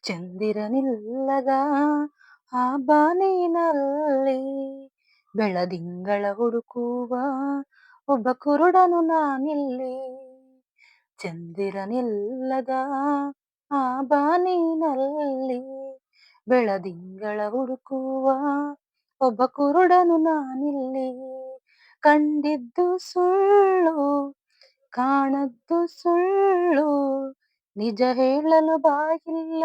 ಚಂದಿರನಿಲ್ಲದ ಆ ಬಾನಿನಲ್ಲಿ ಬೆಳದಿಂಗಳ ಹುಡುಕುವ ಒಬ್ಬ ಕುರುಡನು ನಾನಿಲ್ಲಿ. ಚಂದಿರನಿಲ್ಲದ ಆ ಬಾನಿನಲ್ಲಿ ಬೆಳದಿಂಗಳ ಹುಡುಕುವ ಒಬ್ಬ ಕುರುಡನು ನಾನಿಲ್ಲಿ. ಕಂಡಿದ್ದು ಸುಳ್ಳು, ಕಾಣದ್ದು ಸುಳ್ಳು, ನಿಜ ಹೇಳಲು ಬಾಯಿಲ್ಲ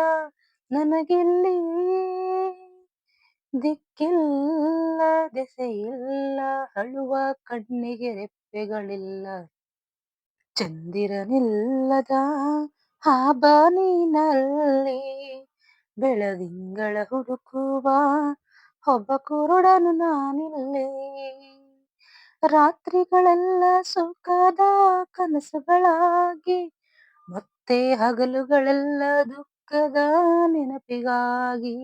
ನನಗಿಲ್ಲಿ. ದಿಕ್ಕಿಲ್ಲ ದೆಸೆಯಿಲ್ಲ, ಅಳುವ ಕಣ್ಣಿಗೆ ರೆಪ್ಪೆಗಳಿಲ್ಲ. ಚಂದಿರನಿಲ್ಲದ ಆ ಬಾನಿನಲ್ಲಿ ಬೆಳದಿಂಗಳ ಹುಡುಕುವ ಒಬ್ಬ ಕುರುಡನು ನಾನಿಲ್ಲಿ. ರಾತ್ರಿಗಳೆಲ್ಲ ಸುಖದ ಕನಸುಗಳಾಗಿ, ಮತ್ತೆ ಹಗಲುಗಳೆಲ್ಲ ದುಃಖದ ನೆನಪಿಗಾಗಿ,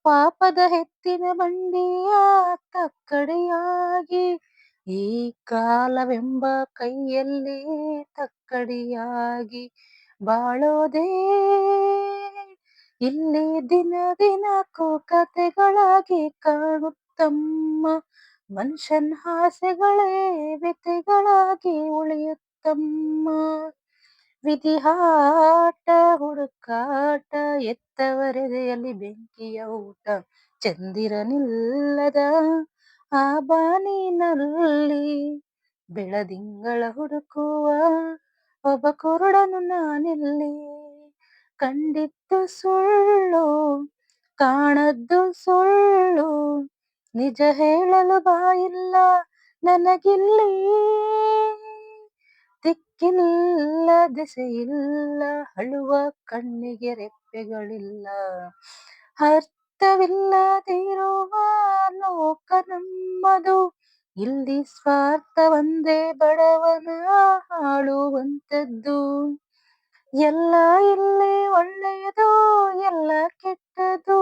ಪಾಪದ ಎತ್ತಿನ ಬಂಡಿಯ ತಕ್ಕಡಿಯಾಗಿ, ಈ ಕಾಲವೆಂಬ ಕೈಯಲ್ಲಿ ತಕ್ಕಡಿಯಾಗಿ ಬಾಳೋದೇ ಇಲ್ಲಿ. ದಿನ ದಿನಕ್ಕೂ ಕತೆಗಳಾಗಿ ಕಾಣುತ್ತಮ್ಮ, ಮನುಷ್ಯನ ಆಸೆಗಳೇ ವ್ಯಥೆಗಳಾಗಿ ಉಳಿಯುತ್ತಮ್ಮ. ವಿಧಿಯಾಟ ಹುಡುಕಾಟ, ಎತ್ತವರೆದೆಯಲ್ಲಿ ಬೆಂಕಿಯ ಊಟ. ಚಂದಿರನಿಲ್ಲದ ಆ ಬಾನಿನಲ್ಲಿ ಬೆಳದಿಂಗಳ ಹುಡುಕುವ ಒಬ್ಬ ಕುರುಡನು ನಾನಿಲ್ಲಿ. ಕಂಡಿದ್ದು ಸುಳ್ಳು, ಕಾಣದ್ದು ಸುಳ್ಳು, ನಿಜ ಹೇಳಲು ಬಾಯಿಲ್ಲ ನನಗಿಲ್ಲಿ. ದಿಕ್ಕಿಲ್ಲ ದೆಸೆಯಿಲ್ಲ, ಅಳುವ ಕಣ್ಣಿಗೆ ರೆಪ್ಪೆಗಳಿಲ್ಲ. ಅರ್ಥವಿಲ್ಲದಿರುವ ಲೋಕ ನಮ್ಮದು, ಇಲ್ಲಿ ಸ್ವಾರ್ಥ ಒಂದೇ ಬಡವನ ಆಳುವಂಥದ್ದು. ಎಲ್ಲ ಇಲ್ಲಿ ಒಳ್ಳೆಯದು, ಎಲ್ಲ ಕೆಟ್ಟದ್ದು,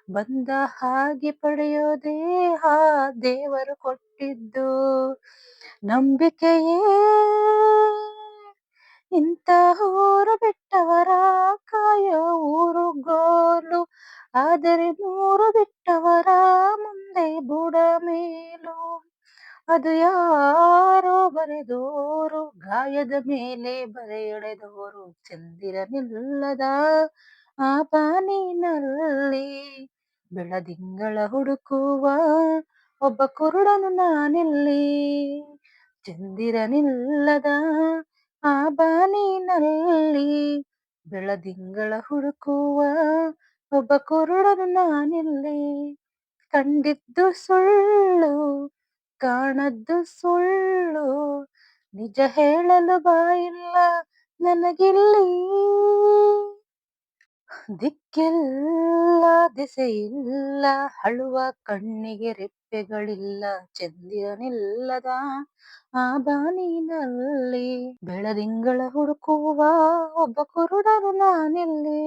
ಬಂದ ಹಾಗೆ ಪಡೆಯೋದೇ ಆ ದೇವರು ಕೊಟ್ಟಿದ್ದು. ನಂಬಿಕೆಯೇ ಇಂಥ ಊರು ಬಿಟ್ಟವರ ಕಾಯೋ ಊರುಗೋಲು, ಆದರೆ ಮೂರು ಬಿಟ್ಟವರ ಮುಂದೆ ಬುಡ ಮೇಲು. ಅದು ಯಾರೋ ಬರೆದೋರು, ಗಾಯದ ಮೇಲೆ ಬರೆ ಎಳೆದೋರು. ಚಂದಿರನಿಲ್ಲದ ಆ ಬಾನಿನಲ್ಲಿ ಬೆಳದಿಂಗಳ ಹುಡುಕುವ ಒಬ್ಬ ಕುರುಡನು ನಾನಿಲ್ಲಿ. ಚಂದಿರನಿಲ್ಲದ ಆ ಬಾನಿನಲ್ಲಿ ಬೆಳದಿಂಗಳ ಹುಡುಕುವ ಒಬ್ಬ ಕುರುಡನು ನಾನಿಲ್ಲಿ. ಕಂಡಿದ್ದು ಸುಳ್ಳು, ಕಾಣದ್ದು ಸುಳ್ಳು, ನಿಜ ಹೇಳಲು ಬಾಯಿಲ್ಲ ನನಗಿಲ್ಲಿ. ದಿಕ್ಕಿಲ್ಲ ದೆಸೆಯಿಲ್ಲ, ಅಳುವ ಕಣ್ಣಿಗೆ ರೆಪ್ಪೆಗಳಿಲ್ಲ. ಚಂದಿರನಿಲ್ಲದ ಆ ಬಾನಿನಲ್ಲಿ ಬೆಳದಿಂಗಳ ಹುಡುಕುವ ಒಬ್ಬ ಕುರುಡನು ನಾನಿಲ್ಲಿ.